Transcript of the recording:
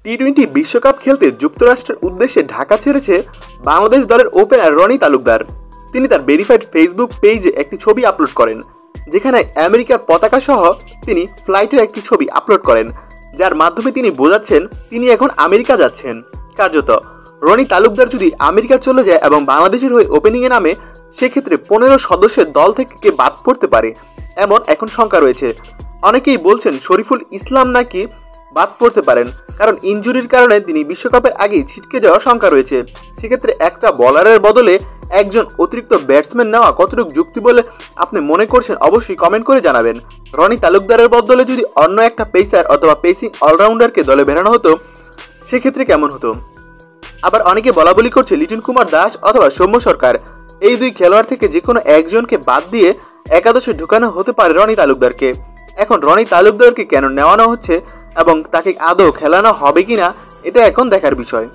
টি-20 বিশ্বকাপ খেলতে যুক্তরাষ্ট্রের উদ্দেশ্যে ঢাকা ছেড়েছে বাংলাদেশ দলের ওপেনার রনি তালুকদার। তিনি তার ভেরিফাইড ফেসবুক পেজে একটি ছবি আপলোড করেন, যেখানে আমেরিকার পতাকা সহ তিনি ফ্লাইটের একটি ছবি আপলোড করেন, যার মাধ্যমে তিনি বোঝাচ্ছেন তিনি এখন আমেরিকা যাচ্ছেন। কার্যত রনি তালুকদার যদি আমেরিকা চলে যায় এবং বাংলাদেশের হয়ে ওপেনিংয়ে নামে, সেক্ষেত্রে 15 সদস্যের দল থেকে কে বাদ পড়তে পারে এমন এখন শঙ্কা রয়েছে। অনেকেই বলছেন শরীফুল ইসলাম নাকি বাদ পড়তে পারেন, কারণ ইনজুরির কারণে তিনি বিশ্বকাপের আগেই ছিটকে যাওয়ার শঙ্কা রয়েছে। সেক্ষেত্রে একটা বলারের বদলে একজন অতিরিক্ত ব্যাটসম্যান নেওয়া কতটুকু যুক্তি বলে আপনি মনে করছেন, অবশ্যই কমেন্ট করে জানাবেন। রনি তালুকদারের বদলে যদি অন্য একটা পেসার অথবা পেসিং অলরাউন্ডারকে দলে বেরানো হতো, সেক্ষেত্রে কেমন হতো? আবার অনেকে বলাবলি করছে লিটন কুমার দাস অথবা সৌম্য সরকার, এই দুই খেলোয়াড় থেকে যে কোনো একজনকে বাদ দিয়ে একাদশে ঢুকানো হতে পারে রনি তালুকদারকে। এখন রনি তালুকদারকে কেন নেওয়ানো হচ্ছে এবং তাকে আদৌ খেলানো হবে কিনা, এটা এখন দেখার বিষয়।